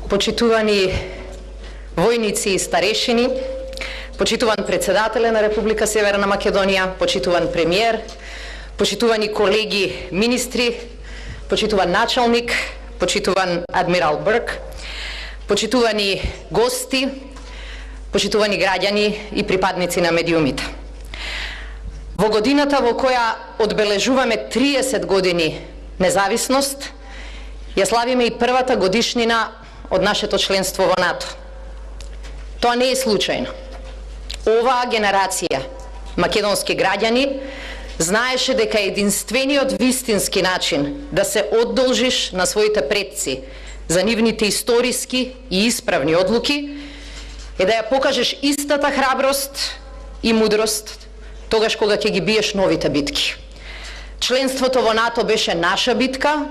почитувани војници и старешини, почитуван председателе на Република Северна Македонија, почитуван премиер, почитувани колеги министри, почитуван началник, почитуван адмирал Бърк, почитувани гости, почитувани граѓани и припадници на медиумите. Во годината во која одбележуваме 30 години независност, ја славиме и првата годишнина од нашето членство во НАТО. Тоа не е случајно. Оваа генерација македонски граѓани знаеше дека единствениот вистински начин да се оддолжиш на своите предци за нивните историски и исправни одлуки е да ја покажеш истата храброст и мудрост тогаш кога ќе ги биеш новите битки. Членството во НАТО беше наша битка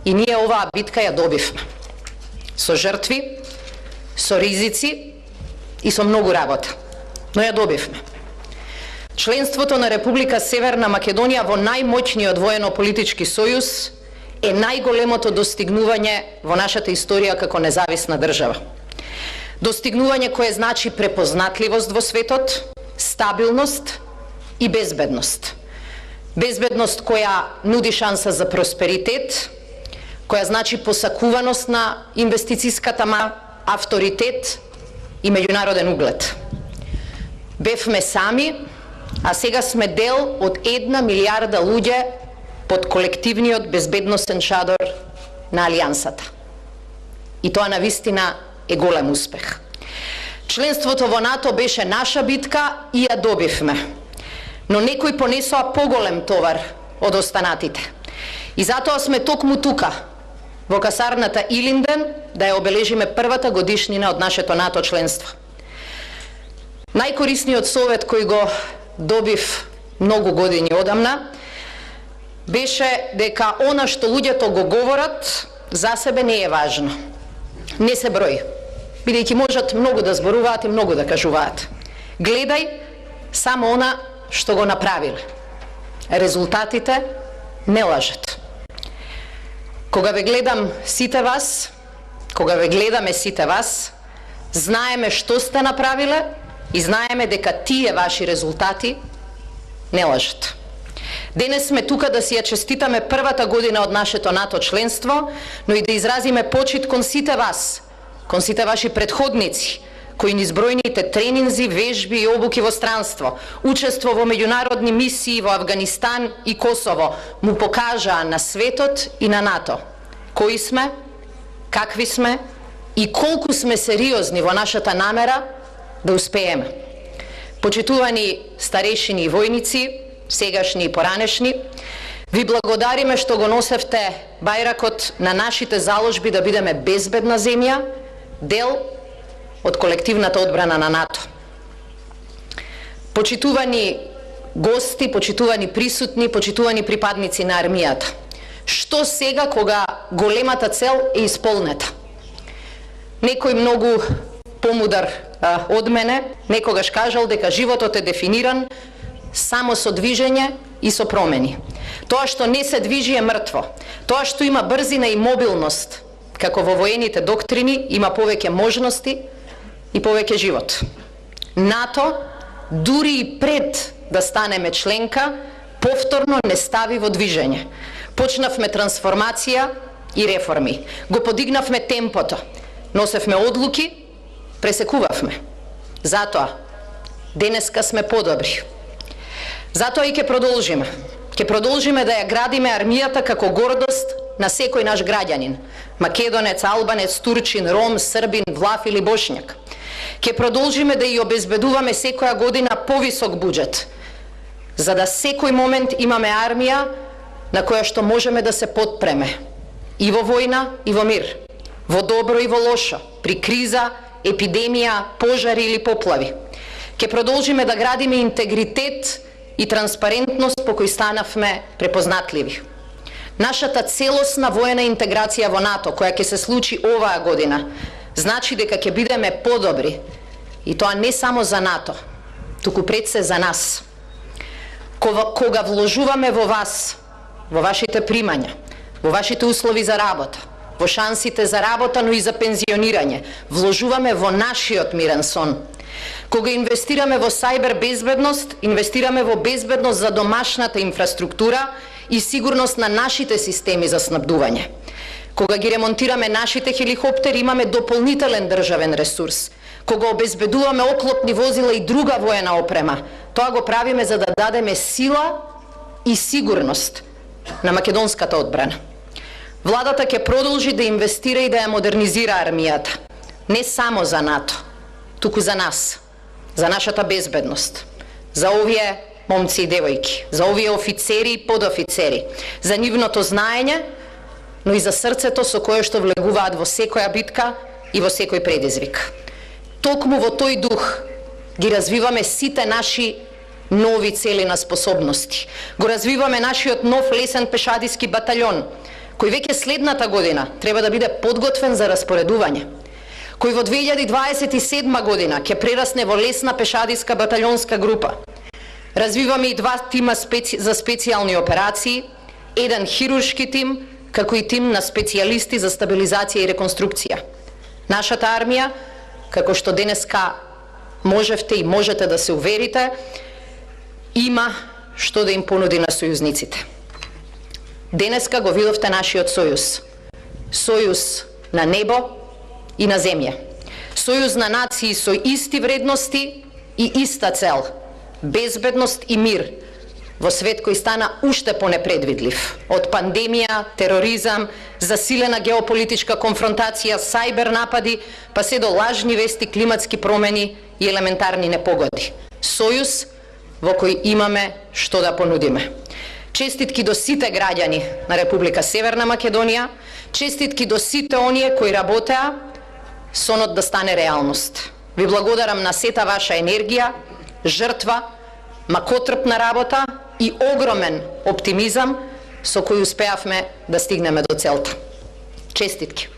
и ние оваа битка ја добивме. Со жртви, со ризици и со многу работа, но ја добивме. Членството на Република Северна Македонија во најмоćниот воено-политички сојуз е најголемото достигнување во нашата историја како независна држава. Достигнување кое значи препознатливост во светот, стабилност и безбедност. Безбедност која нуди шанса за просперитет, која значи посакуваност на инвестицијската авторитет и меѓународен углед. Бевме сами, а сега сме дел од 1 милиарда луѓе под колективниот безбедносен шадор на Алијансата. И тоа навистина е голем успех. Членството во НАТО беше наша битка и ја добивме. Но некои понесоа поголем товар од останатите. И затоа сме токму тука, во касарната Илинден, да ја обележиме првата годишнина од нашето НАТО членство. Најкорисниот совет кој го добив многу години одамна беше дека она што луѓето го говорат за себе не е важно. Не се брои, бидејќи можат многу да зборуваат и многу да кажуваат. Гледај само она што го направиле. Резултатите не лажат. Кога ве гледам сите вас, кога ве гледаме сите вас, знаеме што сте направиле и знаеме дека тие ваши резултати не лажат. Денес сме тука да си ја честитаме првата година од нашето НАТО членство, но и да изразиме почит кон сите вас, кон сите ваши предходници, кои низ бројните тренинзи, вежби и обуки во странство, учество во меѓународни мисии во Авганистан и Косово му покажаа на светот и на НАТО кои сме, какви сме и колку сме сериозни во нашата намера да успееме. Почитувани старешини и војници, сегашни и поранешни, ви благодариме што го носевте бајракот на нашите заложби да бидеме безбедна земја, дел од колективната одбрана на НАТО. Почитувани гости, почитувани присутни, почитувани припадници на армијата. Што сега кога големата цел е исполнета? Некој многу помудар од мене некогаш кажал дека животот е дефиниран само со движење и со промени. Тоа што не се движи е мртво. Тоа што има брзина и мобилност, како во воените доктрини, има повеќе можности и повеќе живот. НАТО, дури и пред да станеме членка, повторно не стави во движење. Почнавме трансформација и реформи. Го подигнавме темпото. Носевме одлуки, пресекувавме. Затоа, денеска сме подобри. Затоа и ќе продолжиме. Ќе продолжиме да ја градиме армијата како гордост на секој наш граѓанин. Македонец, албанец, турчин, ром, србин, влав или бошњак. Ќе продолжиме да ја обезбедуваме секоја година повисок буџет, за да секој момент имаме армија на која што можеме да се подпреме. И во војна, и во мир. Во добро и во лошо. При криза, епидемија, пожари или поплави. Ќе продолжиме да градиме интегритет и транспарентност по кој станавме препознатливи. Нашата целосна воена интеграција во НАТО, која ќе се случи оваа година, значи дека ќе бидеме подобри. И тоа не само за НАТО, туку пред се за нас. Кога вложуваме во вас, во вашите примања, во вашите услови за работа, во шансите за работа, но и за пензионирање. Вложуваме во нашиот мирен сон. Кога инвестираме во сајбер безбедност, инвестираме во безбедност за домашната инфраструктура и сигурност на нашите системи за снабдување. Кога ги ремонтираме нашите хеликоптери, имаме дополнителен државен ресурс. Кога обезбедуваме оклопни возила и друга воена опрема, тоа го правиме за да дадеме сила и сигурност на македонската одбрана. Владата ќе продолжи да инвестира и да ја модернизира армијата. Не само за НАТО, туку за нас, за нашата безбедност, за овие момци и девојки, за овие офицери и подофицери, за нивното знаење, но и за срцето со кое што влегуваат во секоја битка и во секој предизвик. Токму во тој дух ги развиваме сите наши нови цели на способности. Го развиваме нашиот нов лесен пешадиски батальон, кој веќе следната година треба да биде подготвен за распоредување, кој во 2027 година ќе прерасне во лесна пешадиска батальонска група. Развиваме и 2 тима за специјални операции, еден хируршки тим, како и тим на специјалисти за стабилизација и реконструкција. Нашата армија, како што денеска можевте и можете да се уверите, има што да им понуди на сојузниците. Денеска го видовте нашиот сојуз. Сојуз на небо и на земја. Сојуз на нации со исти вредности и иста цел – безбедност и мир во свет кој стана уште понепредвидлив. Од пандемија, тероризам, засилена геополитичка конфронтација, сајбер напади, па се до лажни вести, климатски промени и елементарни непогоди. Сојуз во кој имаме што да понудиме. Честитки до сите граѓани на Република Северна Македонија, честитки до сите оние кои работеа сонот да стане реалност. Ви благодарам на сета ваша енергија, жртва, макотрпна работа и огромен оптимизам со кој успеавме да стигнеме до целта. Честитки!